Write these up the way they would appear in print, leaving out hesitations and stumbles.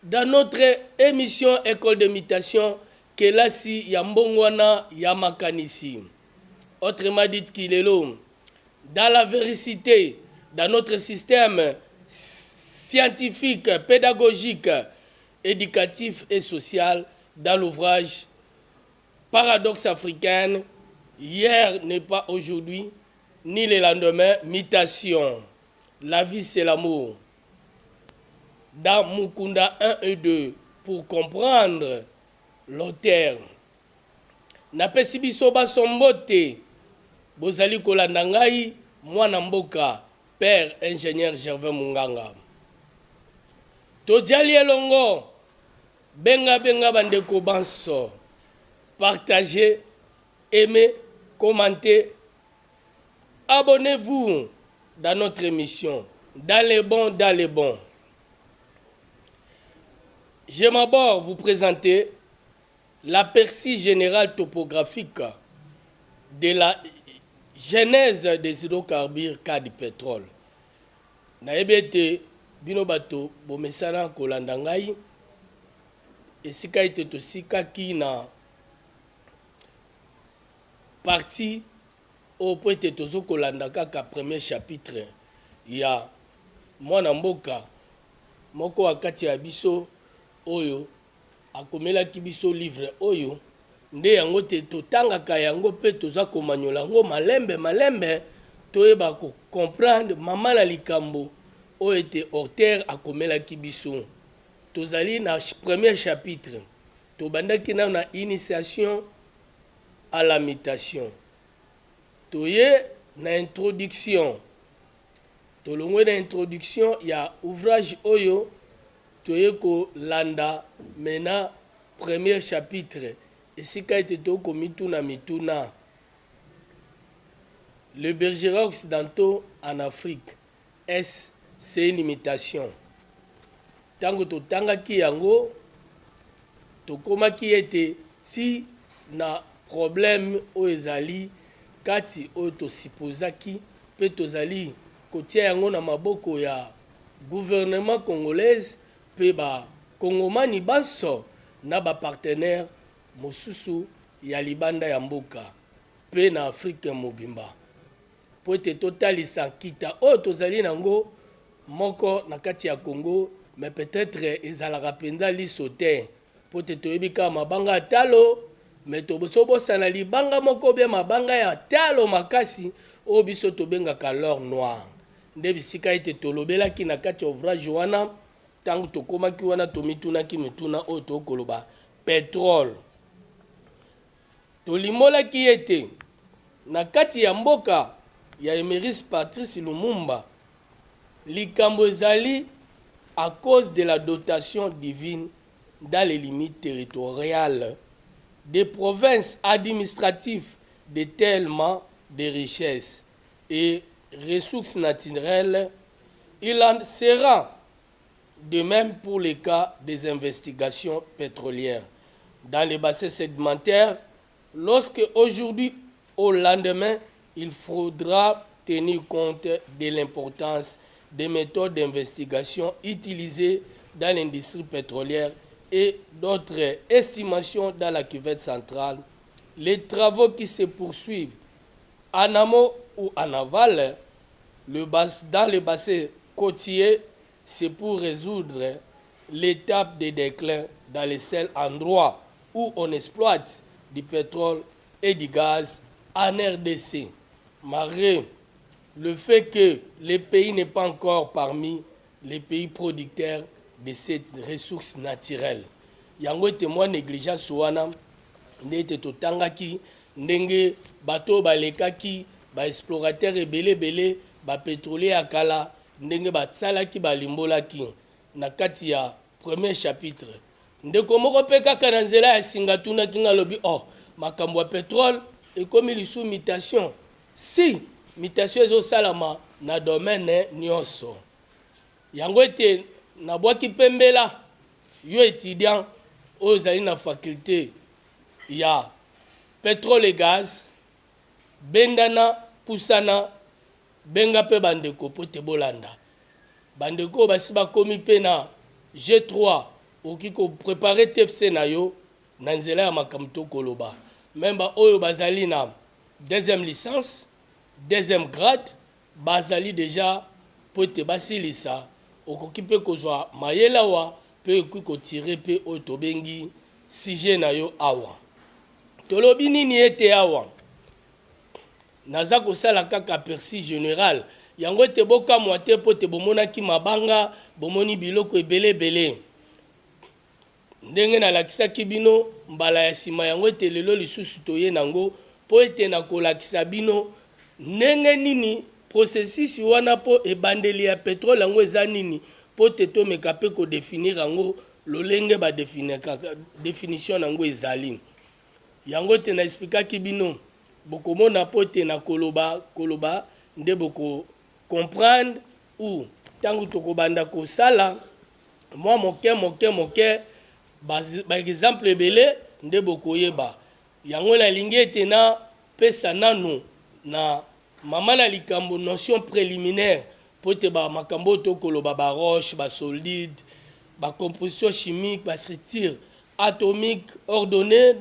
dans notre émission École d'imitation, Kelasi Yambongwana Yamakanisi. Autrement dit qu'il est l'homme. Dans la vérité, dans notre système scientifique, pédagogique, éducatif et social, dans l'ouvrage Paradoxe africain, hier n'est pas aujourd'hui, ni le lendemain, mutation. La vie c'est l'amour. Dans Mukunda 1 et 2, pour comprendre l'auteur. Napesi biso basombote, bozali kolanda ngai, mwana mboka, père ingénieur Gervais Munganga. Todiali elongo, benga bandeko banso, partagez, aimez, commentez, abonnez-vous dans notre émission, dans les bons. Je m'aborde vous présenter l'aperçu général topographique de la genèse des hydrocarbures cas du pétrole. Naebete bino bato bomesana kolanda ngai esika ete tosika ki na partie au po ete tozo kolanda kaka premier chapitre ya mwana mboka moko wakati ya biso oyo akomelaki biso livre oyo nde yango te totangaka yango mpe toza komanyola yango malembe toyeba comprendre mama na likambo oyo ete auteur akomelaki biso. Tozali na premier chapitre tobandaki na initiation à la mutation, toye na introduction tolongwe na introduction ya ouvrage oyo toye kolanda mena premier chapitre esika ete toko mituna le bergerac occidentaux en Afrique. Est-ce c'est une imitation? Tango totangaki yango tokomaki ete ti na problème oyo ezali kati oyo tosupposaki mpe tozali kotia yango na maboko ya gouvernement congolaise mpe bakongomani banso na bapartenaire mosusu ya libanda ya mboka mpe na Afrique mobimba po ete totalisa kita oyo tozali nango moko na kati ya Congo, mais peut-être ezalaka mpenza liso te po ete toyebi kaka mabanga ya talo mais tobosobosana libanga moko bie mabanga ya talo makasi oyo biso tobengaka l'or noir nde bisika ete tolobelaki na kati ya ouvrage wana tango tokomaki wana tomitunaki mituna oyo tokoloba pétrole. Tolimolaki ete na kati ya mboka ya Emeris Patrice Lumumba likambo ezali à cause de la dotation divine dans les limites territoriales des provinces administratives de tellement de richesses et ressources naturelles. Il en sera de même pour les cas des investigations pétrolières dans les bassins sédimentaires, lorsque aujourd'hui au lendemain, il faudra tenir compte de l'importance des méthodes d'investigation utilisées dans l'industrie pétrolière et d'autres estimations dans la cuvette centrale. Les travaux qui se poursuivent en amont ou en aval dans le bassin côtier, c'est pour résoudre l'étape de déclin dans les seuls endroits où on exploite du pétrole et du gaz en RDC. Malgré le fait que le pays n'est pas encore parmi les pays producteurs de cette ressource naturelle. Yango témoin négligence wana ndete totangaki ndenge bato balekaki ba explorateur ebele ba pétrolier akala ndenge batsalaki balimbolaki na kati ya premier chapitre. Ndeko moko pe kaka na nzela ya singatuna kinga lobi makambo ya pétrole ekomi lisu mutation. Si mutation ezo salama na domaine nyonso. Yango ete na bwaki pembela yo étudiant oyo ozali na faculté ya pétrole et gaz bendana pusana benga pe bandeko po te bolanda bandeko basi bakomi pe na G3 okiko préparer TFC na yo na nzela ya makamto koloba. Même ba oyo bazali na deuxième licence, deuxième grade, bazali déjà pote basilisa okoki pe kozwa mayela wa pe okiko tirer pe oyo tobengi sujet na yo awa. Tolobi nini ete awa? Naza kosala kaka aperçu général. Yango te boka moite po te bomonaki mabanga, bomoni biloko ebele. Ndenge nalakisaki bino mbala ya sima yango te lelo lisusu toye nango po ete nakolakisa bino ndenge nini processus wana po ebandeli ya pétrole yango eza nini po te tomeka pe ko définir yango lolenge ba définition nango ezali. Yango te na expliquaki bino bokomona po te na koloba nde boko comprendre ou tangu tokobanda kosala moi moke ba exemple ebele nde bokoyeba. Yango na lingi ete na pesa nanu na mama na likambo notion préliminaire po te ba makambo tokoloba ba roche, ba solide, ba composition chimique, ba structure atomique ordonnée.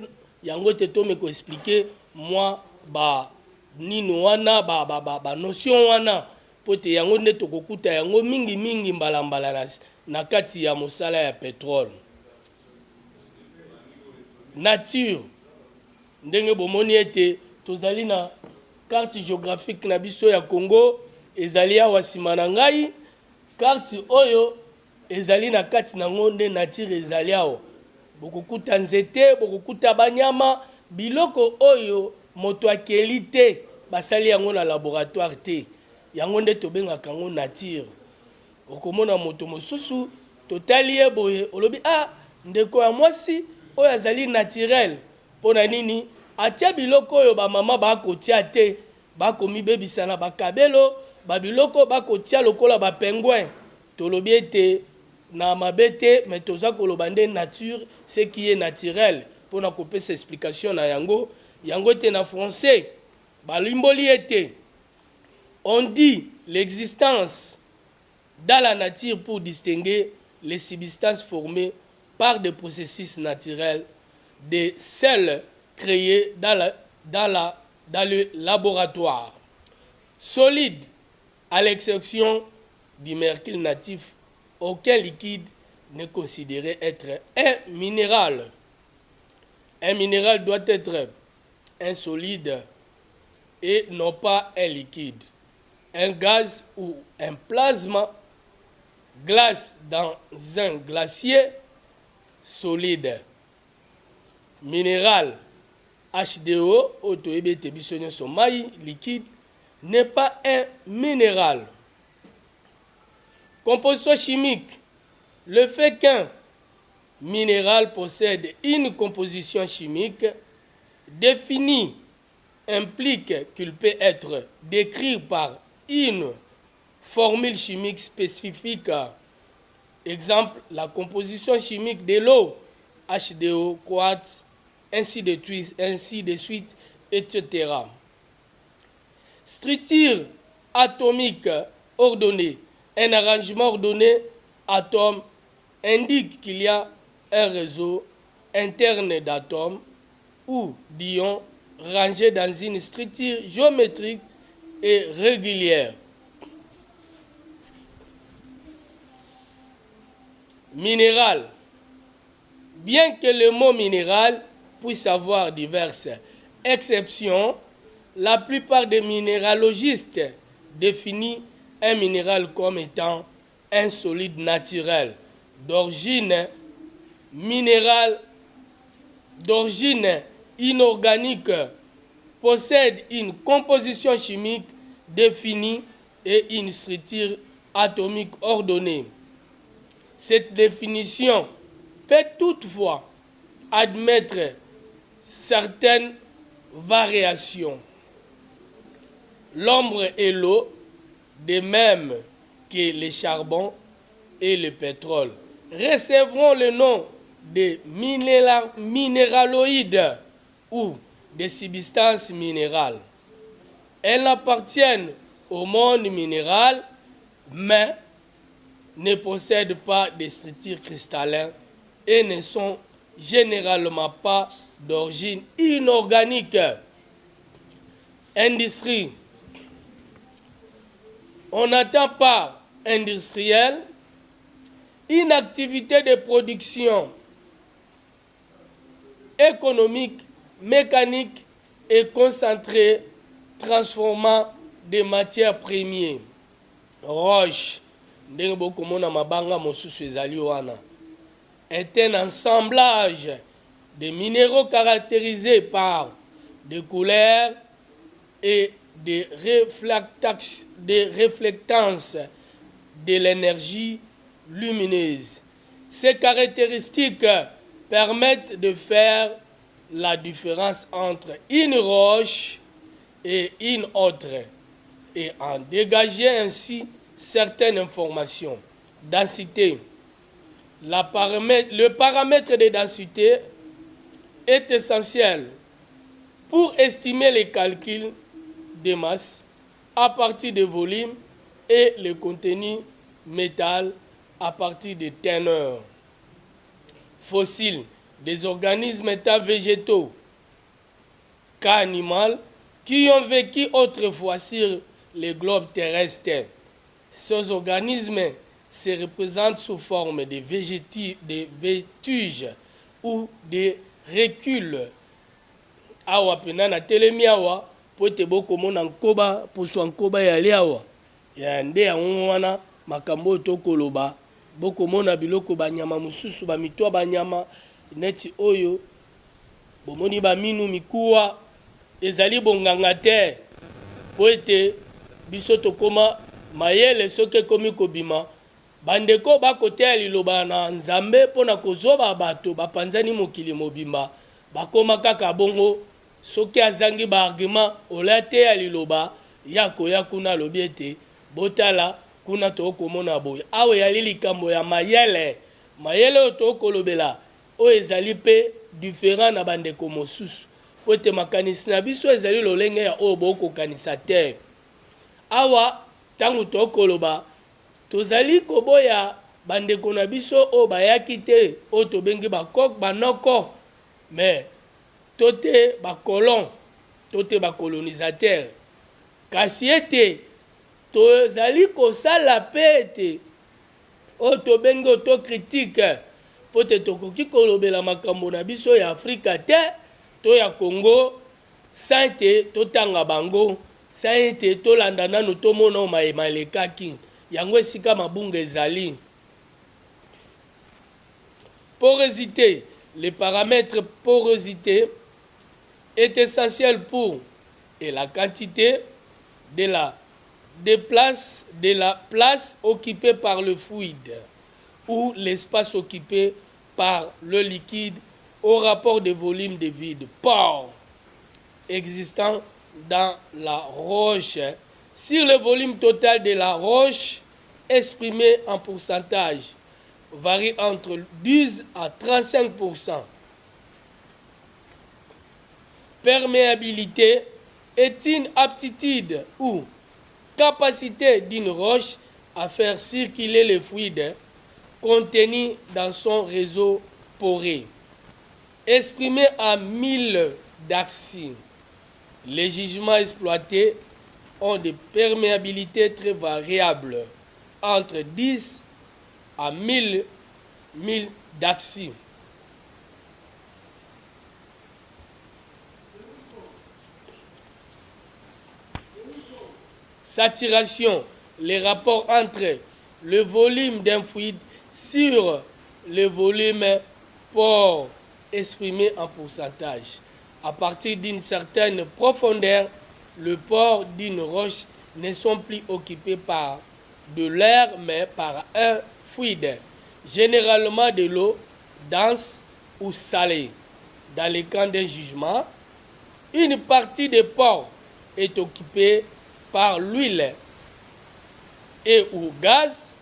Yango te to me ko expliquer moi ba nino wana ba notion wana po te yango nde tokokuta yango mingi mbala na kati ya mosala ya pétrole. Nature ndenge bomoni ete tozali na carte géographique na biso ya Congo ezali awa sima na ngai. Carte oyo ezali na kati nango nde nature ezali awa. Bokokuta nzete, bokokuta banyama, biloko oyo moto akeli te basali yango na laboratoire te. Yango nde tobengaka yango nature. Okomona moto mosusu totali ye boye olobi ndeko ya mwasi oyo azali naturel. Pona nini atia biloko oyo ba mama bakotia te, bakomibebisa na bakabelo, ba biloko bakotia lokola ba pingouin. Tolobi ete na mabete mais toza koloba nde nature ce qui est naturel. Pona kopesa explication na yango te na français balimboli ete on dit l'existence dans la nature pour distinguer les substances formées par des processus naturels des celles créées dans le laboratoire. Solide, à l'exception du mercure natif, aucun liquide n'est considéré être un minéral. Un minéral doit être un solide et non pas un liquide. Un gaz ou un plasma glace dans un glacier solide. Minéral H2O, liquide, n'est pas un minéral. Composition chimique. Le fait qu'un minéral possède une composition chimique définie implique qu'il peut être décrit par une formule chimique spécifique. Exemple, la composition chimique de l'eau, H2O, quartz, ainsi de suite, etc. Structure atomique ordonnée. Un arrangement ordonné atome indique qu'il y a un réseau interne d'atomes ou d'ions rangés dans une structure géométrique et régulière. Minéral. Bien que le mot minéral puisse avoir diverses exceptions, la plupart des minéralogistes définissent un minéral comme étant un solide naturel d'origine minérale, d'origine inorganique, possède une composition chimique définie et une structure atomique ordonnée. Cette définition peut toutefois admettre certaines variations. L'ombre et l'eau, de même que le charbon et le pétrole, recevront le nom de minéraloïdes ou de substances minérales. Elles appartiennent au monde minéral, mais ne possèdent pas de structure cristallin et ne sont généralement pas d'origine inorganique. Industrie. On attend par industriel une activité de production économique, mécanique et concentrée transformant des matières premières. Roche, est un assemblage de minéraux caractérisés par des couleurs et des réflectances de l'énergie lumineuse. Ces caractéristiques permettent de faire la différence entre une roche et une autre et en dégager ainsi certaines informations. Densité. Le paramètre de densité est essentiel pour estimer les calculs de masse à partir de volume et le contenu métal à partir de teneur. Fossiles, des organismes étant végétaux qu'animaux qui ont vécu autrefois sur le globe terrestre. Ces organismes se représentent sous forme de vestiges ou de reculs. Awa pena na telemi awa po ete bokomona nkoba poso nkoba yali awa ya nde yango wana makambo oyo tokoloba bokomona biloko banyama mosusu bamitwa banyama neti oyo bomoni baminu mikuwa ezali bonganga te po ete biso tokoma mayele soki ekomi kobima bandeko bakoteya liloba na nzambe mpona kozoba bato bapanzani mokili mobimba bakoma kaka bongo soki azangi baargument olateya liloba ya koya kuna alobi ete botala kuna tokomona boye awa yali likambo ya mayele oyo tokolobela oyo ezali mpe différent na bandeko mosusu po ete makanisi na biso ezali lolenge ya oyo bokokanisa te. Awa ntango tokoloba tozali koboya bandeko na biso oyo bayaki te oyo tobengi banoko mais tote bacolon tote bacolonisateur kasi ete tozali kosala mpe ete oyo tobengi autocritique po ete tokoki kolobela makambo na biso ya Afrika te to ya Congo sa ete totanga bango sa ete tolanda nanu tomona oyo mayema elekaki yango esika mabunga ezali. Porosité. Le paramètre porosité est essentiel pour et la quantité de la place occupée par le fluide ou l'espace occupé par le liquide au rapport de volume de vide pore existant dans la roche sur le volume total de la roche exprimé en pourcentage varie entre 10 à 35%. Perméabilité est une aptitude ou capacité d'une roche à faire circuler le fluide contenu dans son réseau poreux. Exprimé en 1000 darcy. Les jugements exploités ont des perméabilités très variables, entre 10 à 1000 darcy. Saturation, les rapports entre le volume d'un fluide sur le volume pore exprimé en pourcentage. À partir d'une certaine profondeur, le pore d'une roche ne sont plus occupés par de l'air mais par un fluide, généralement de l'eau dense ou salée. Dans le cas d'un jugement, une partie des pores est occupée par l'huile et ou gaz.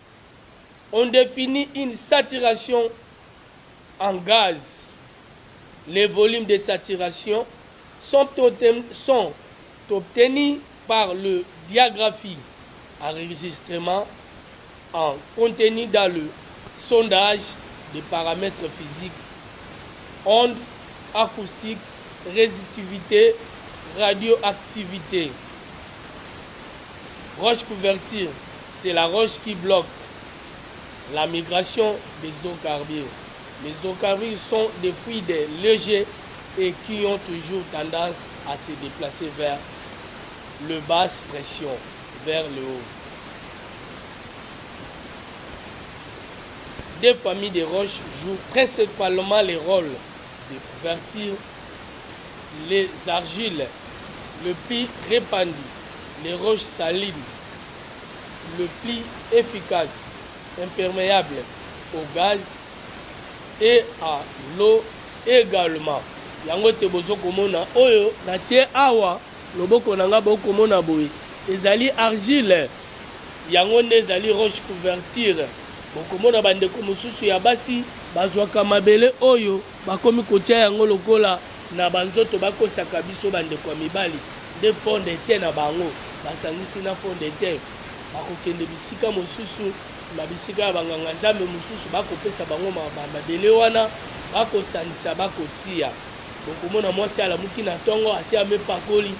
On définit une saturation en gaz. Les volumes de saturation sont obtenus par le diagraphie, enregistrement en contenu dans le sondage des paramètres physiques, ondes, acoustique, résistivité, radioactivité. Roche couverture, c'est la roche qui bloque la migration des hydrocarbures. Les hydrocarbures sont des fluides légers et qui ont toujours tendance à se déplacer vers le basse pression, vers le haut. Des familles de roches jouent principalement les rôles de couverture, les argiles, le pli répandu, les roches salines, le pli efficace, imperméable au gaz et à l'eau également. Yango te bozo komona oyo na tie awa loboko nanga bokomona boye ezali argile yango nde ezali roche couverture. Bokomona bandeko mosusu ya basi bazwaka mabele oyo bakomi kotia yango lokola na banzoto bakosaka biso bandeko ya mibali nde fond de teint na bango basangisi na fond de teint bakokende bisika mosusu na bisika ya banganga nzambe mosusu bakopesa bango mabele wana bakosangisa bakotia. Bokomona mwasi alamuki na ntongo asi amepakoli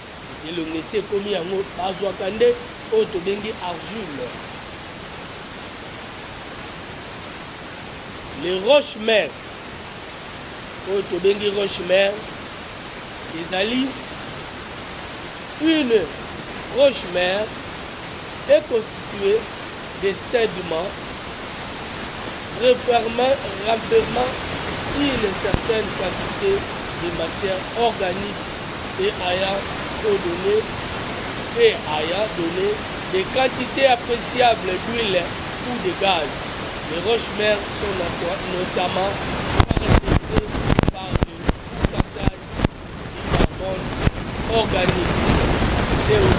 elongo esi ekomi yango bazwaka nde oyo tobengi argile. Les roches mères, oyo tobengi roche mère, ezali une roche mère est constituée de sédiments renfermant une certaine quantité de matière organique et ayant donné des quantités appréciables d'huile ou de gaz. Les roches mères sont notamment caractérisées par le pourcentage de carbone organique, CO2,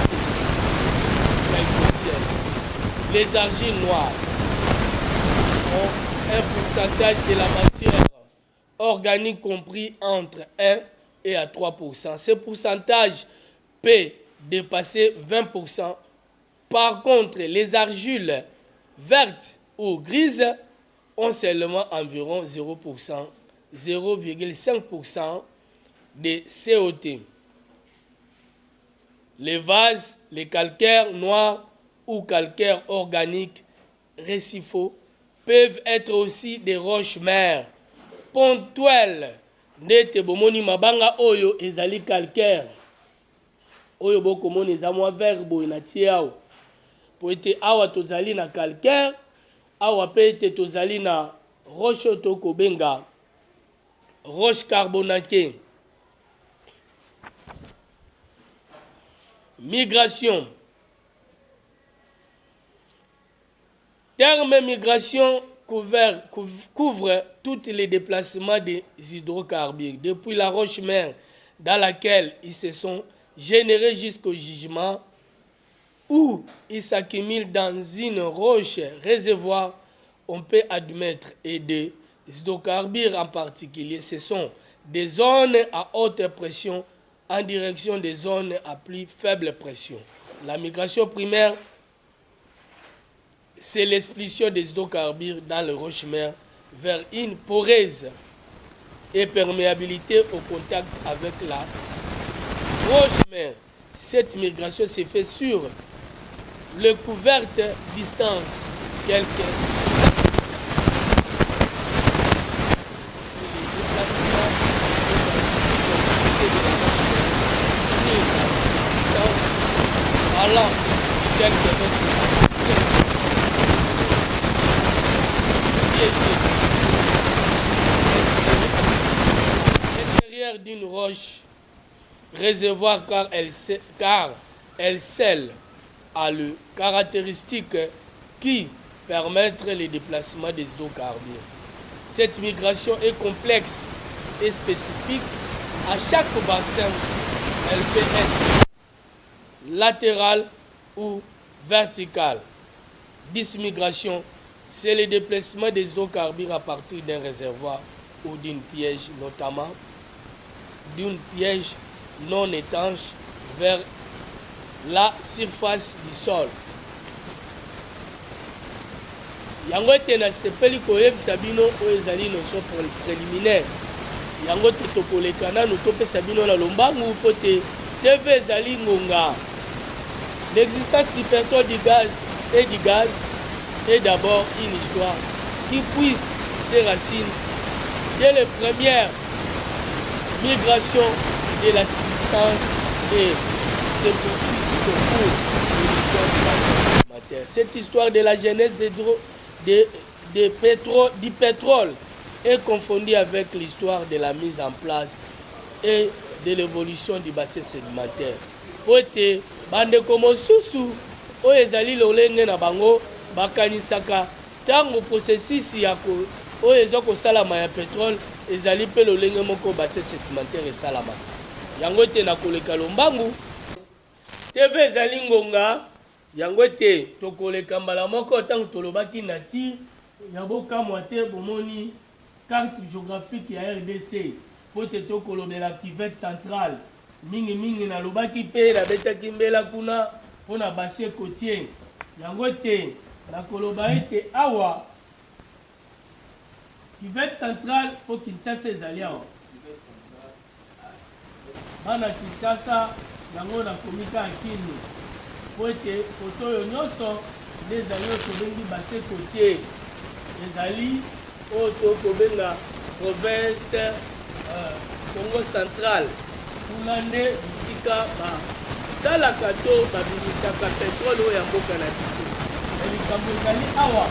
qu'elles contiennent. Les argiles noires ont un pourcentage de la matière organique compris entre 1 et à 3%. Ce pourcentage peut dépasser 20%. Par contre, les argiles vertes ou grises ont seulement environ 0%, 0,5% de CO2. Les vases, les calcaires noirs ou calcaires organiques récifaux peuvent être aussi des roches mères ponctuelles. Ndete bomoni mabanga oyo ezali calcaire oyo bokomoni eza mwa verbe na tiao po ete awa tozali na calcaire awa pe ete tozali na roche tokobenga roche carbonatée. Migration. Terme migration couvre tous les déplacements des hydrocarbures depuis la roche mère dans laquelle ils se sont générés jusqu'au gisement où ils s'accumulent dans une roche réservoir. On peut admettre et des hydrocarbures en particulier. Ce sont des zones à haute pression en direction des zones à plus faible pression. La migration primaire, c'est l'expulsion des hydrocarbures dans le roche mère vers une poreuse et perméabilité au contact avec la roche mère. Cette migration se fait sur le couverte distance quelques allant l'intérieur d'une roche réservoir car elle scelle a le caractéristique qui permettent le déplacement des hydrocarbures. Cette migration est complexe et spécifique. À chaque bassin, elle peut être latérale ou verticale. Dismigration, c'est le déplacement des hydrocarbures à partir d'un réservoir ou d'une piège, notamment d'une piège non étanche vers la surface du sol. yango te na sepeli koyebisa bino oyo ezali notion préliminaire yango te tokoleka nanu topesa bino na lombangu mpo te TV ezali ngonga. L'existence du pétrole du gaz est d'abord une histoire qui puise ses racines dès les premières migrations de la substance et se poursuit tout au cours de l'histoire de la société. Cette histoire de la genèse du pétrole est confondue avec l'histoire de la mise en place et de l'évolution du bassin sédimentaire. Pote bandeko mosusu oyo ezali lolenge na bango bakanisaka ntango processus ya oyo eza kosalama ya pétrole ezali mpe lolenge moko bassin sédimentaire esalama. Yango te na koleka lombangu TV ezali ngonga. Yango te tokoleka mbala moko ntango tolobaki na ti ya bokamwa te bomoni carte géographique ya RDC po te tokolobela Kivet centrale mingi na lobaki pe na betaki mbela kuna pona bassin côtier. Yango te na koloba ete awa Kivet centrale po Kinshasa ezali awa bana Kinshasa yango na komika akini po ete foto oyo nyonso nde ezali oyo tobengi bassin côtier ezali oyo tokobenga province Congo central kuna nde bisika basalaka to babimisaka petrole oyo ya mboka na biso. Likambo ezali awa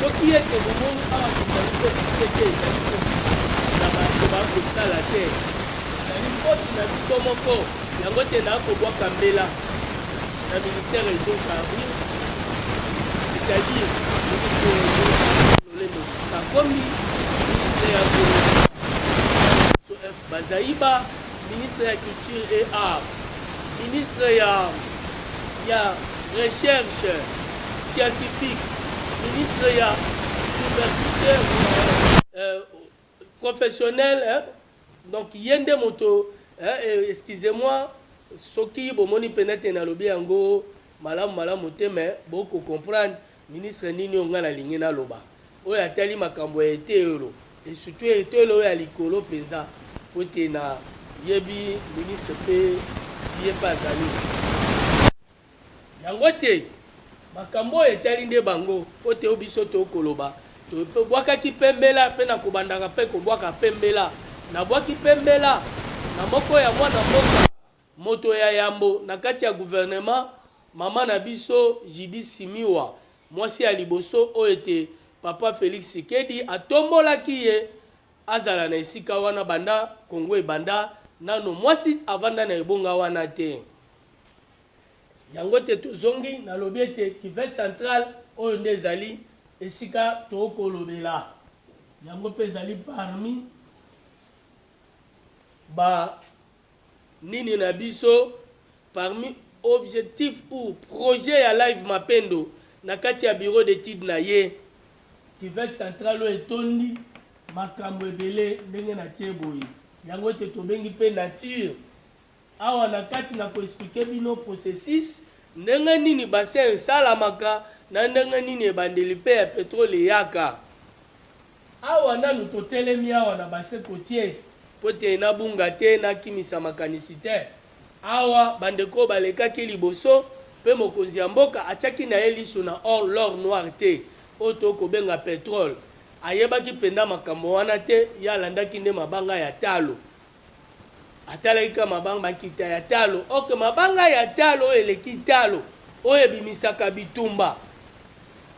soki ete bomoni awa tozali kosite te ezali na bato bakosala te ezali mpoti na biso moko yango te nakobwaka mbela na ministère edokabi c'est-à-dire ministre lolemo sakomi ministre ya Bazaïba, ministre de la Culture et Art, ministre de la Recherche scientifique, ministre de l'université professionnelle, donc yende moto, excusez-moi, soki bomoni penete na lobi yango malamu te mais beaucoup comprendre ministre nini onga na lingi na loba. Oyo atali makambo ya etelo et surtout etelo ya likolo penza. Pote na yebi ministre pe ye bazali yango te makambo etali nde bango pote obiso to koloba to pe bwaka ki pembela pe na kobandaka pe ko bwaka pembela na bwaki pembela na moko ya mwana mboka moto ya yambo na kati ya gouvernement mama na biso Jidi Simiwa mwasi ya liboso oyo ete papa Félix Tshisekedi atombolaki ye azala na esika wana banda Kongo ebanda nano mwasi avanda na ebonga wana te. Yango te tozongi na lobi ete Kivet central oyo nde ezali esika tokolobela yango mpe ezali parmi ba nini na biso parmi objectif ou projet ya live mapendo na kati ya bureau d'étude na ye Kivet central oyo etondi makambo ebele ndenge na tie boye yango te tobengi pe nature awa na kati na koexplike bino processus ndenge nini bassin esalamaka na ndenge nini ebandeli pe ya petrole yaka awa nanu totelemi awa na bassin côtier po te nabunga te nakimisa makanisi te awa bandeko balekaki liboso pe mokonzi ya mboka atiaki na ye liso na or l'or noir te oyo tokobenga petrole ayebaki penda makambo wana te ya alandaki nde mabanga ya talo atalaki ka mabanga makita ya talo oke mabanga ya talo oyo eleki talo oyo ebimisaka bitumba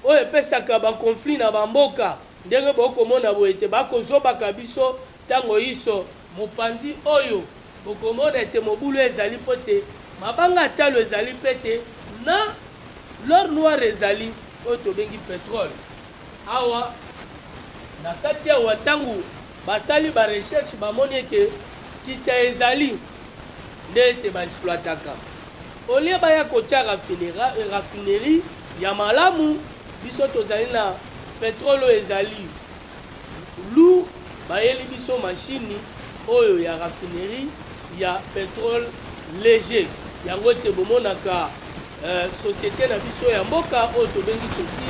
oyo epesaka bakonflit na bamboka ndenge bokomona boye ete bakozobaka biso ntango iso mopanzi oyo bokomona ete mobulu ezali mpo te mabanga ya talo ezali mpe te na l'or noir ezali oyo tobengi petrole awa na kati awa ntango basali barecherche bamoni ete kita ezali nde ete baexploitaka olie baya kotia raffinerie ya malamu biso tozali na petrole oyo ezali lourd bayeli biso machine oyo ya raffinerie ya petrole léger yango te bomonaka société na biso ya mboka oyo tobengi sosi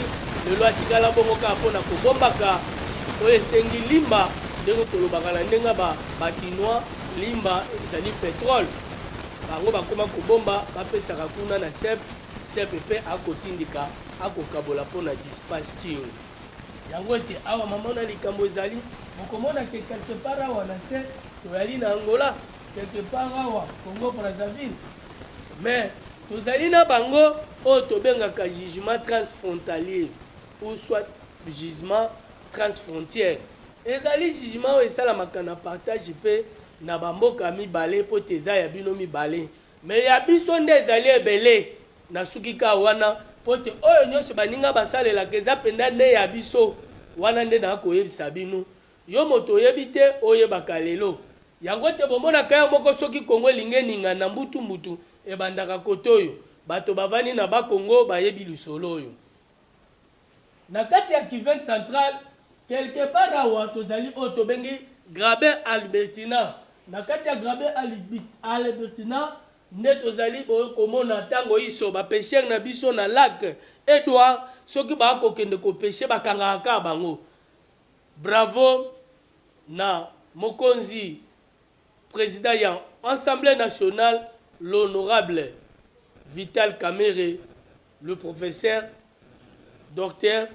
lelo atikala bongo kaka mpona kobombaka oyo esengi limba ndenge tolobaka na ndenge bakinois limba ezali pétrole bango bakoma kobomba bapesaka kuna na sep mpe akotindika akokabola mpona dispace ting yango ete awa mamona likambo ezali okomona ke quelque part awa na se toyali na Angola quelque part awa Congo Brazzaville mais tozali na bango oyo tobengaka jugement transfrontalier ou soit jugement transfrontière ezali jugement oyo esalamaka na partage mpe na bamboka mibale mpo te eza ya bino mibale mais ya biso nde ezali ebele na suki ka wana mpo te oyo nyonso baninga basalelaka eza mpenza nde ya biso wana nde nakoyebisa bino yo moto oyebi te oyebaka lelo yango te bomonaka yo moko soki Kongo elingi eninga na mbutu ebandaka kote oyo bato bavandi na bakongo bayebi lisolo oyo na kati ya Kivu central quelque part awa tozali oyo tobengi Graben Albertina na kati ya Graben Albertina nde tozali komona ntango iso bapeshere na biso na lac Edouard soki bakokende kopeshe bakangaka bango bravo na mokonzi président ya Assemblée nationale l'honorable Vital Kamerhe le professeur docteur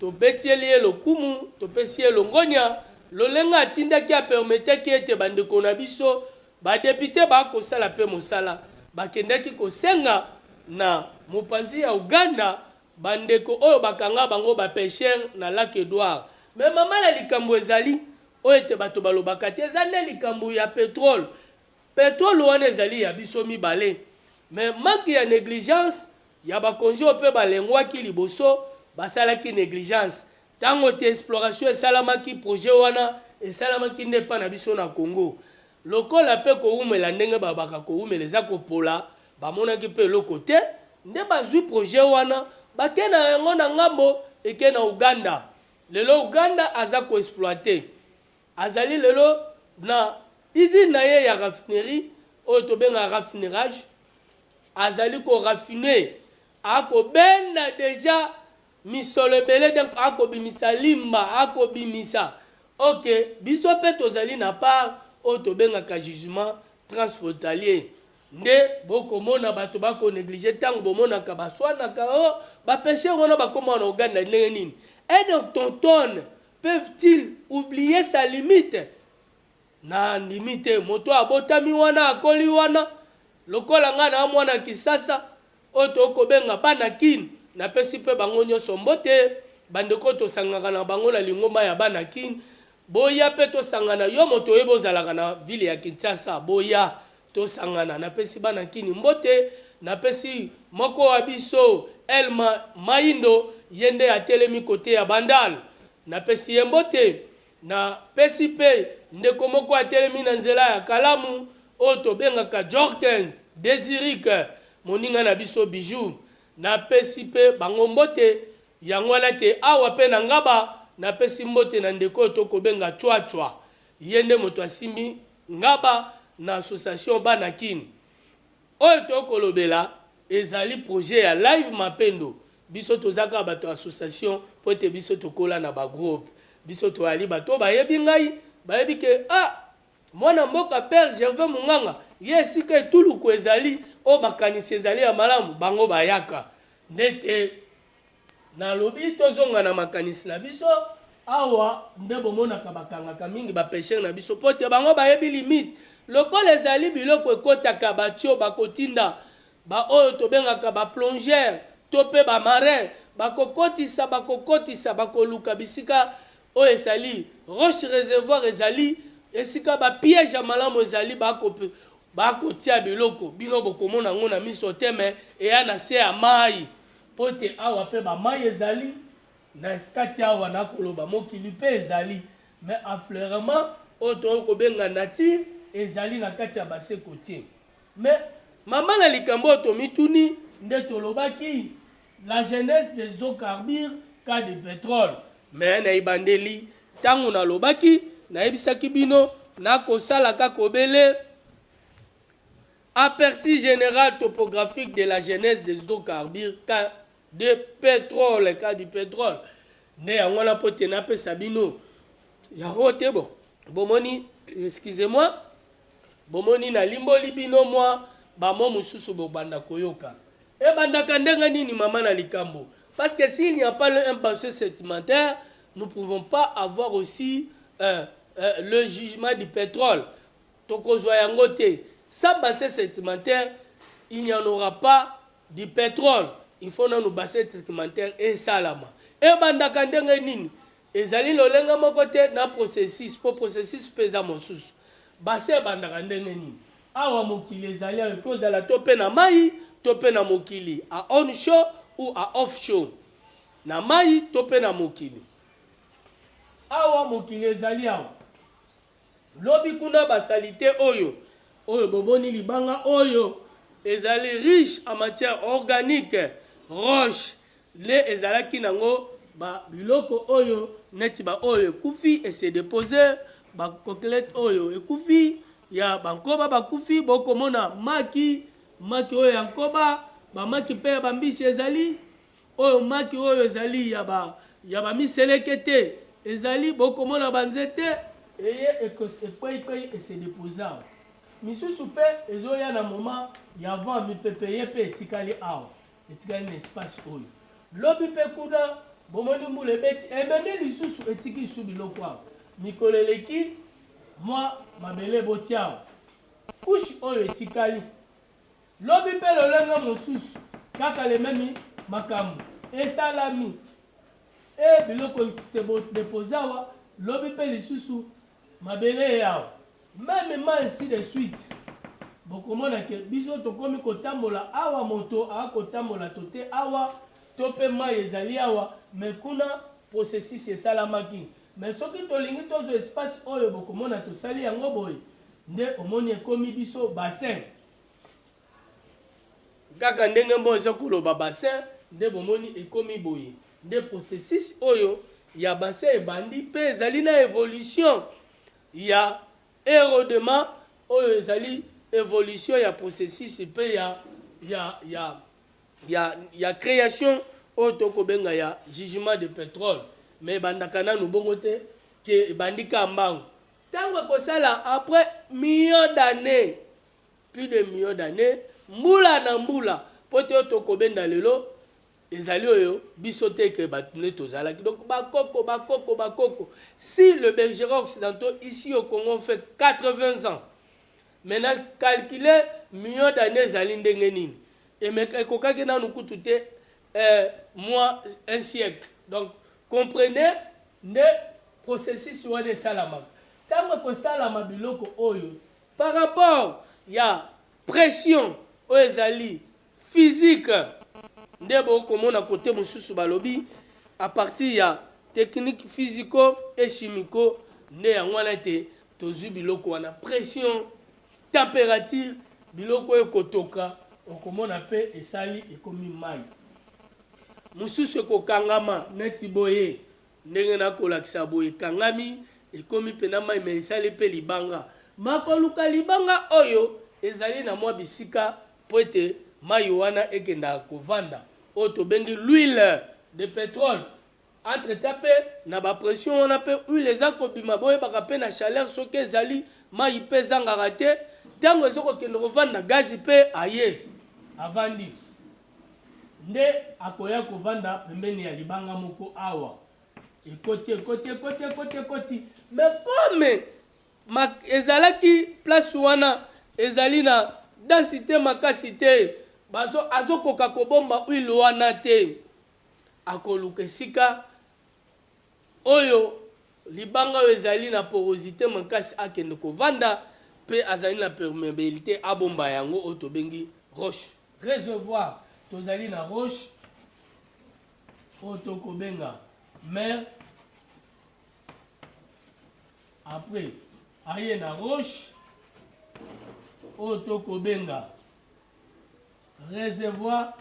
topetieli ye lokumu topesi ye longonia lolenga atindaki apermetaki ete bandeko na biso badepute bakosala mpe mosala bakendaki kosenga na mopanzi ya Uganda bandeko oyo bakanga bango bapeshere na lac Edouard me mama na likambo ezali oyo ete bato balobaka te eza nde likambo ya pétrole wana ezali ya biso mibale me manque ya négligence ya bakonzi oyo mpe balengwaki liboso basalaki négligence ntango te exploration esalamaki projet wana esalamaki nde epa na biso na Congo lokola mpe kowumela ndenge babaka kowumela eza kopola bamonaki mpe eloko te nde bazwi projet wana bake na yango na ngambo eke na Uganda lelo Uganda aza koexploite azali lelo na usine na ye ya raffinerie oyo tobenga raffinérage azali korafine akobenda deja misolo ebele donc akobimisa limba akobimisa ok biso mpe tozali na part oyo tobengaka jugement transfrontalier nde bokomona bato bakonéglige ntango bomonaka baswanaka o bapeshere wana bakoma na Uganda ndenge nini et donc tontonne peuvent-ils oublier sa limite na limite moto abotami wana akoli wana lokola nga na mwana Kisasa oyo tokobenga bana kini napesi mpe bango nyonso mbote bandeko tosangaka na bango na lingomba ya bana kini boya mpe tosangana yo moto oyeba ozalaka na ville ya Kinshasa boya tosangana napesi bana kini mbote napesi moko wa biso Elma Maindo yende atelemi kote ya Bandal napesi ye mbote napesi mpe ndeko moko atelemi na nzela ya Kalamu oyo tobengaka Jorkens Désirike moninga na biso Bijou napesi mpe bango mbote yango wana te awa mpe na Ngaba napesi mbote na ndeko oyo tokobenga Chwachwa ye nde moto asimbi Ngaba na association bana kini oyo tokolobela ezali projet ya live mapendo biso tozaka bato association po ete biso tokola na bagroupe biso toyali bato bayebi ngai bayebi ke mwana mboka Père Gervais Munganga ye esika etuluku ezali oyo makanisi ezali ya malamu bango bayaka ndete nalobi tozonga na makanisi na biso awa nde bomonaka bakangaka mingi bapeshere na biso po te bango bayebi limite lokola ezali biloko ekotaka batio bakotinda baoyo tobengaka baplongere to mpe bamarin bakokotisa bakoluka bisika oyo ezali roche réservoir ezali esika bapiège ya malamu ezali bakotia biloko bino bokomona yango na miso te me eya na se ya mai po te awa mpe bamai ezali na kati awa nakoloba mokili mpe ezali me affleurement oyo tokobenga nature ezali na kati ya base kotier me mama na likambo oyo tomituni nde tolobaki la jeunesse des hydrocarbures cas de pétrole me na ibandeli ntango nalobaki nayebisaki bino nakosala kaka obele aperçu général topographique de la jeunesse des hydrocarbures cas de pétrole, cas du pétrole. Ne yango na pote na pe sabino. Ya rote bon. Bomoni, excusez-moi. Bomoni na limbo libino moi, ba mo mususu bo banda koyoka. E banda kandenga nini mama na likambo. Parce que s'il n'y a pas un passé sédimentaire, nous ne pouvons pas avoir aussi le jugement du pétrole. Sans bassin sédimentaire, il n'y en aura pas du pétrole. Il faut nous bassin sédimentaire et salama. Et bandaka ndenge nini ezali lolenga moko te na processus pour processus pesa mosusu. Bassin bandaka ndenge nini awa mokili ezali ekozala to pe na mai to pe na mokili à onshore ou à offshore. Na mai to pe na mokili. Awa mokili ezali awa. Lobi kuna basalite oyo boboni libanga oyo ezali riche en matière organique, roche, le ezalaki nango ba biloko oyo neti ba oyo ekufi et se déposer ba coquelette oyo ekufi ya bankoba bakufi bokomona maki oyo ya nkoba ba maki pe ba mbisi ezali oyo maki oyo ezali ya ba miselekete ezali bokomona banzete eye ekwei et se déposer. Misusu pe ezoya na moment ya vent mipepeye pe etikali awa etikali na espace oyo lobi pe kuna bomoni mbula ebeti ememi lisusu etiki su biloko awa mikolo eleki mwa mabele eboti awa kushe oyo etikali lobi pe lolenga mosusu kaka lememi makambo esalami e biloko se depose awa lobi pe lisusu mabele awa même ainsi de suite. Bokomona ke biso tokomi kotambola awa moto akotambola tote awa tope mai ezali awa mais kuna processus esalamaki mais soki tolingi tozo espace oyo bokomona tosali yango boye nde omoni ekomi biso bassin kaka ndenge mbo eza koloba bassin nde bomoni ekomi boye nde processus oyo ya bassin ebandi pe ezali na évolution ya érodement oyo ezali évolution ya processus pe ya création oyo tokobenga ya jugement de pétrole mais bandaka nanu bongo te ke ebandika mbangu ntango ekosala après millions d'années plus de millions d'années mbula na mbula po te oyo tokobenda lelo ezali oyo biso te ke bato nde tozalaki donc bakoko si le bergeron occidentaux ici au Congo fait 80 ans maintenant calculer millions d'années ezali ndenge nini ekokaki nanu kutu te un siècle donc comprenez nde processus wana esalamaka ntango ekosalama biloko oyo par rapport ya pression oyo ezali physique nde bokomona kote mosusu balobi à partir ya technique physico et chimico nde yango wana te tozwi biloko wana pression température biloko oyo kotoka okomona pe esali ekomi mai mosusu ekokangama neti boye ndenge nakolakisa boye ekangami ekomi pena mai me esali pe libanga makoluka libanga oyo ezali na mwa bisika po ete mai wana ekendaka kovanda oyo tobengi l'huile de pétrole entre-temps pe na bapression wana pe huile eza kobima boyebaka pe na chaleur soki ezali mai pe ezangaka te ntango ezokokende kovanda na gazi pe aye avandi nde akoya kovanda pembeni ya libanga moko awa ekoti mais comme ezalaki place wana ezali na densité makasi te azokoka kobomba huile wana te akoluka esika oyo libanga oyo ezali na porosité makasi akende kovanda pe azali na perméabilité abomba yango oyo tobengi roche réservoir tozali na roche oyo tokobenga mer après aye na roche oyo tokobenga réservoir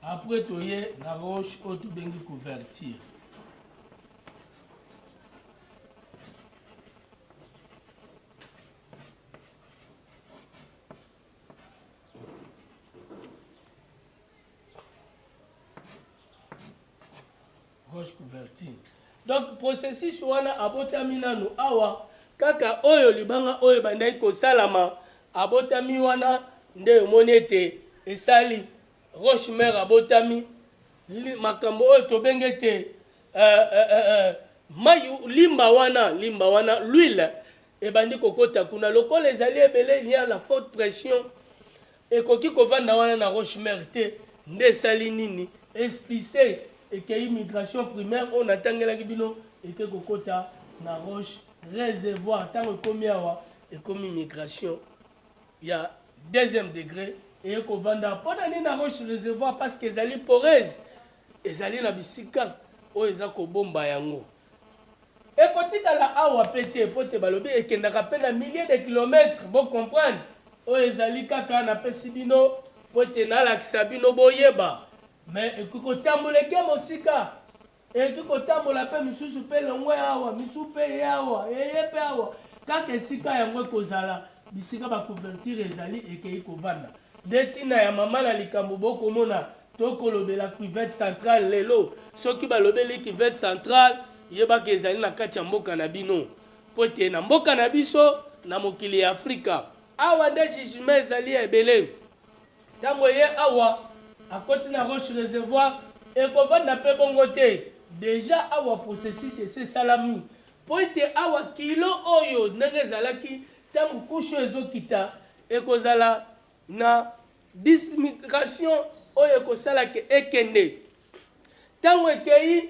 après toye na roche oyo tobengi couverture roche couverture. Donc processus wana abotami nanu awa kaka oyo libanga oyo bandai kosalama abotami wana nde omoni ete esali roche mère abotami makambo oyo tobenge ete mayu limba wana l'huile ebandi kokota kuna lokola ezali ebele lia la forte pression ekoki kovanda wana na roche mère te nde esali nini explicé ekei migration primaire oyo natangelaki bino eke kokota na roche réservoir ntango ekomi awa ekomi migration ya deuxième degré eye kovanda mpona nini na roche réservoir parce que ezali poreuse ezali na bisika oyo eza kobomba yango ekotikala awa pe te po te balobi ekendaka mpe na milliers de kilomètres bocomprendre oyo ezali kaka napesi bino po te nalakisa bino boyeba mais ekoki kotambola eke mosika ekoki kotambola mpe misusu mpe longwe awa misusu mpe ye awa eye mpe awa kaka esika yango ekozala bisika bacouverture ezali ekei kovanda nde ntina ya mama na likambo bokomona tokolobela cuvette centrale lelo soki balobeli cuvette centrale yebaka ezali na kati ya mboka na bino po te na mboka na biso na mokili ya afrika awa nde jugement ezali ya ebele ntango ye awa akoti na roche réservoir ekovanda mpe bongo te deja awa processus ese esalami po ete awa kilo oyo ndenge ezalaki ntango kushe ezokita ekozala na dismigration oyo ekosalaka ekende ntango ekei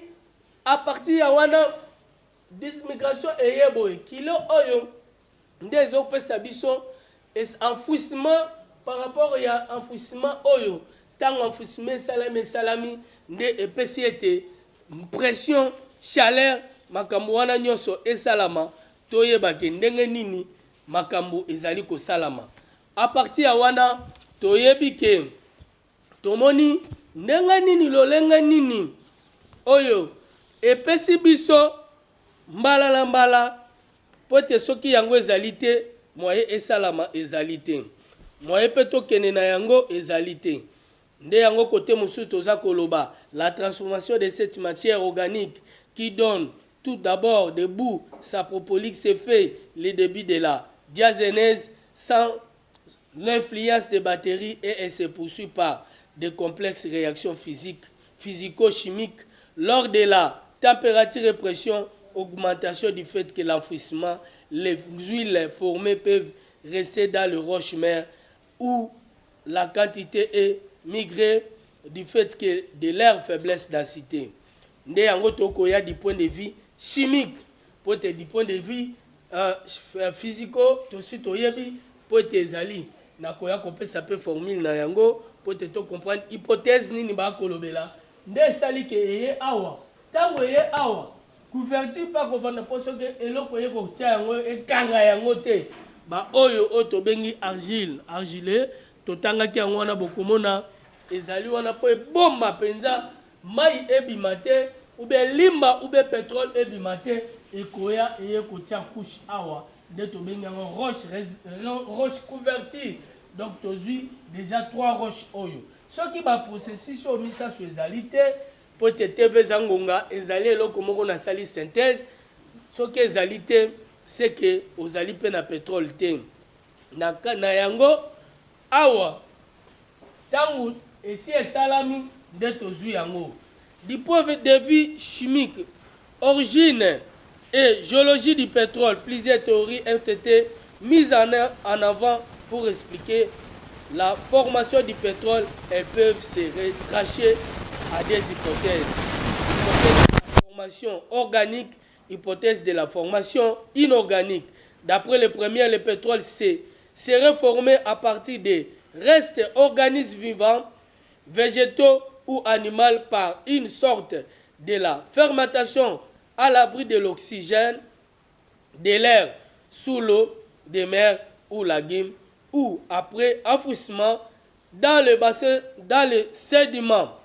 a partir ya wana dismigration eye boye kilo oyo nde ezopesa biso enfouissement par rapport ya enfouissement oyo ntango enfouissement esalami nde epesi ete pression chaleur makambo wana nyonso esalama toyebake ndenge nini makambo ezali kosalama a partir ya wana toyebi ke tomoni ndenge nini lolenge nini oyo epesi biso mbala na mbala po te soki yango ezali te moye esalama ezali te moye mpe tokende na yango ezali te nde yango kote mosusu toza koloba la transformation de cette matière organique qui donne tout d'abord debout sa propolique se fait le début de la diagenèse sans l'influence des batteries et elle se poursuit par des complexes réactions physico-chimiques lors de la température et pression, augmentation du fait que l'enfouissement, les huiles formées peuvent rester dans le roche-mère où la quantité est migrée du fait que de leur faiblesse densité. Nde yango tokoya du point de vue chimique, peut-être du point de vue physico, tosi toyebi peut-être ezali nakoya kopesa pe formule na yango peut-être comprendre hypothèse nini ba kolobela nde sali ke eye awa tango eye awa couverture pa kovanda poso ke eloko ye kotia yango ekanga yango te ba oyo otobengi argile totangaki yango wana bokomona ezali wana po ebomba penza mai ebima te ube limba ube pétrole ebima te ekoya eye kotia couche awa nde tobengi yango roche couverture donc tozwi déjà 3 roches oyo soki ba processus o misaso ezali te po te tv zangonga ezali eloko moko na sali synthèse soki ezali te c'est que ozali pe na pétrole te na yango awa tangu esi esalami nde tozwi yango du point de vue chimique origine et géologie du pétrole plusieurs théories ont été mises en avant pour expliquer la formation du pétrole. Elles peuvent se rattacher à des hypothèses. Hypothèse de la formation organique, hypothèse de la formation inorganique. D'après le premier, le pétrole serait formé à partir des restes organismes vivants, végétaux ou animaux par une sorte de la fermentation à l'abri de l'oxygène, de l'air, sous l'eau, des mers ou lagunes, ou après enfouissement dans le bassin, dans le sédiment.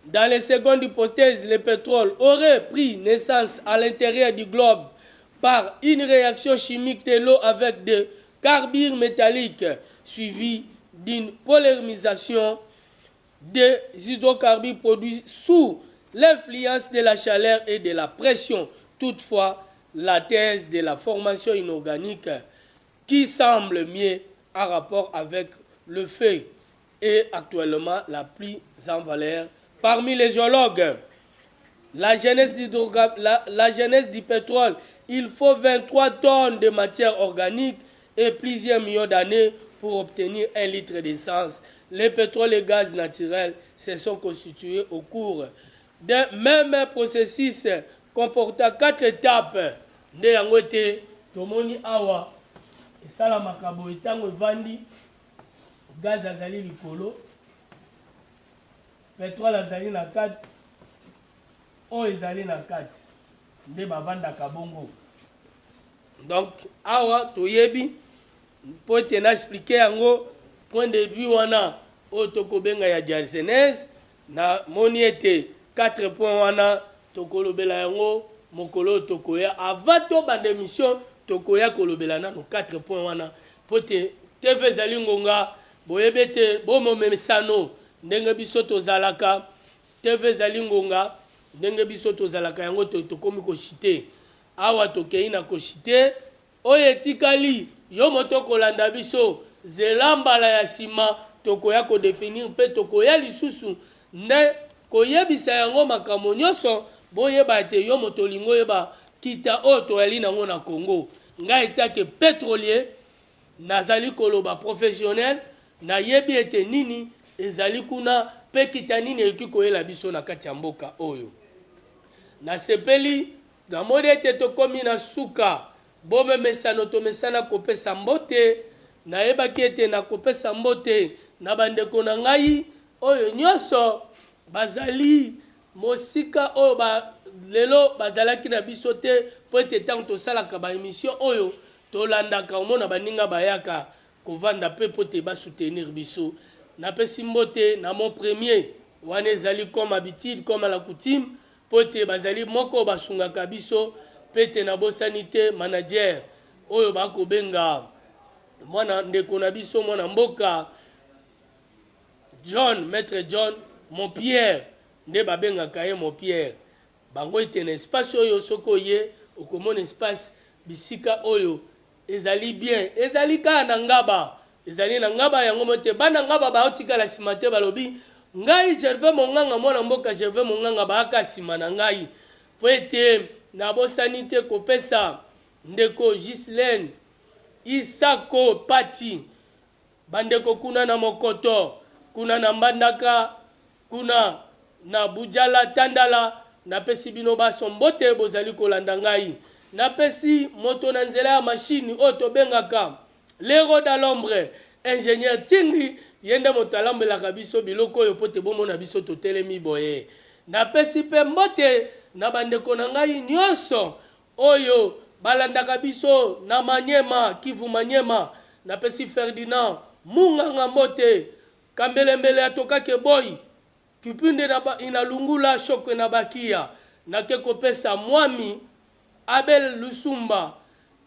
Dans les secondes hypothèses, le pétrole aurait pris naissance à l'intérieur du globe par une réaction chimique de l'eau avec des carbures métalliques suivie d'une polymérisation des hydrocarbures produits sous l'influence de la chaleur et de la pression. Toutefois, la thèse de la formation inorganique qui semble mieux en rapport avec le fait est actuellement la plus en valeur parmi les géologues. La genèse du pétrole, il faut 23 tonnes de matière organique et plusieurs millions d'années pour obtenir 1 litre d'essence. Les pétroles et gaz naturels se sont constitués au cours d'un même processus comportant 4 étapes. Nde yango ete tomoni awa esalamaka boye ntango evandi gaz azali likolo, pétrole azali na kati, oyo ezali na kati nde bavandaka bongo. Donc awa toyebi mpo ete na explike yango point de vue wana oyo tokobenga ya diagenèse, na moni ete 4 points wana tokolobela yango mokolo oyo tokoya avant to banda émission tokoya kolobela nano 4 points wana mpo ete tv ezali ngonga boyebi ete bomomesano ndenge biso tozalaka, tv ezali ngonga ndenge biso tozalaka, yango tokomi koshite awa tokei na koshite oyo etikali yo moto kolanda biso zela mbala ya nsima tokoya kodefinir mpe tokoya lisusu nde koyebisa yango makambo nyonso boyeba ete yo moto olingo oyeba kita oyo toyali nango na Congo. Ngai etake pétrolier nazali koloba professionnel nayebi ete nini ezali kuna mpe kita nini eki koyela biso na kati ya mboka oyo. Nasepeli namoni ete tokomi na suka bomemesano tomesana kopesa mbote, nayebaki ete na kopesa mbote na bandeko na ngai oyo nyonso bazali mosika oyo lelo bazalaki na biso te po ete ntango tosalaka baémission oyo tolandaka omona baninga bayaka kovanda mpe po te basoutenir biso. Napesi mbote na mon premier wana ezali comme habitude comme à la coutume po ete bazali moko basungaka biso mpe ete nabosani te manager oyo bakobenga mwana ndeko na biso mwana mboka John, maître John Montpierre, nde babengaka ye Montpierre. Bango ete na espace oyo soko ye okomona espace bisika oyo ezali bien, ezali kaka na ngaba, ezali na ngaba yango mote bana ngaba baotikala nsima te balobi ngai Gervais Monganga mwana mboka Gervais Monganga baaka nsima na ngai po ete nabosani te kopesa ndeko Gislaine Isako Pati bandeko kuna na Mokoto, kuna na Mbandaka, kuna na Bujala Tandala, napesi bino baso mbote bozali kolanda ngai. Napesi moto na nzela ya machine oyo tobengaka l'héros de l'ombre ingénieur Tingi yende moto alambelaka biso biloko oyo po te bomona biso totelemi boye. Napesi mpe mbote na bandeko na ngai nyonso oyo balandaka biso na Manyema, Kivu Manyema. Napesi Ferdinand Munganga mbote kambelembele atokake boy kipinde na inalungula shokwe na bakia nake kopesa mwami Abel Lusumba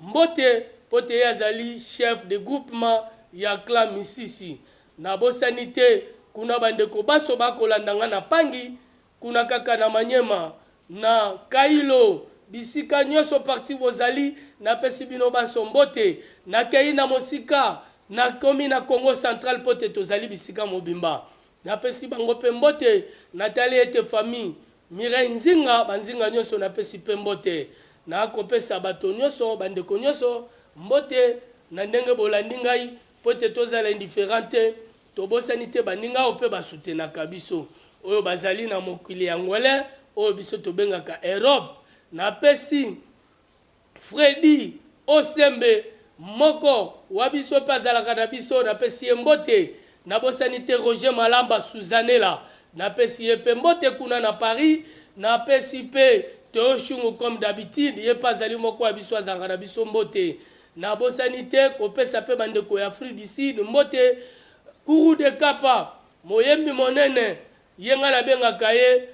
mbote pote yazali chef de groupement ya clan Misisi. Na bosani te kuna bandeko baso bakolandanga na Pangi, kuna kaka na Manyema na Kailo bisika nyonso parti bozali napesi bino baso mbote nakei na mosika na komi na Congo Central pote tozali bisika mobimba. Napesi bango pe mbote natali ete famille Mireille Nzinga banzinga nyonso napesi pe mbote na kopesa bato nyonso bandeko nyonso mbote na ndenge bolandi ngai pote tozala indifférente tobosani te baninga ope basutenaka biso oyo bazali na mokili ya ngwele oyo biso tobengaka Europe. Napesi Freddy Osembe moko wabiso pe azalaka na biso napesi ye mbote. Nabosani te Roger Malamba Suzanela napesi ye pe mbote kuna na Paris. Napesi pe Théo Chungu comme d'habitude ye pa azali moko wa biso azalaka na biso mbote. Nabosani te kopesa pe bandeko ya Afrique du Sud mbote. Kourou de Kapa moyembi monene yenga nabengaka ye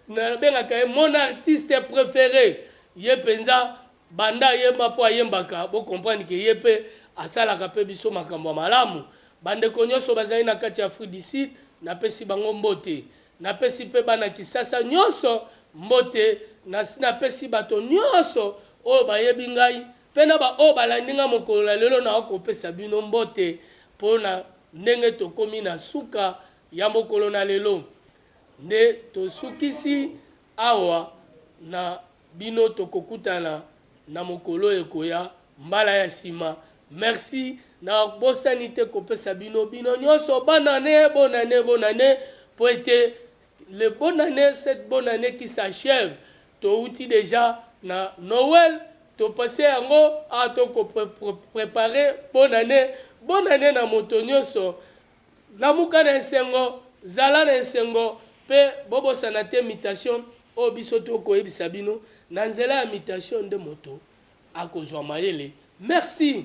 nabengaka ye mon artiste préféré ye penza banda yemba po ayembaka bo comprendre ke ye pe asalaka pe biso makambo malamu. Bandeko nyonso bazali na kati ya Afrique du Sud napesi bango mbote. napesi pe bana Kisasa nyonso mbote, napesi bato nyonso oyo bayebi ngai pe na ba oyo balandi nga mokolo na lelo na okopesa bino mbote mpona ndenge tokomi na suka ya mokolo na lelo. Nde tosukisi awa na bino tokokutana na mokolo ekoya mbala ya sima. Merci na bosani te kopesa bino nyonso bonne année, bonne année, bonne année, pour être le bonne année, cette bonne année qui s'achève. Touti déjà na Noël, to passé yango a to préparer bonne année na moto nyonso. Lamuka na nsengo, zala na nsengo, pe bobo sanate imitation o biso to koyebisa bino na nzela ya imitation de moto akozwa mayele. Merci.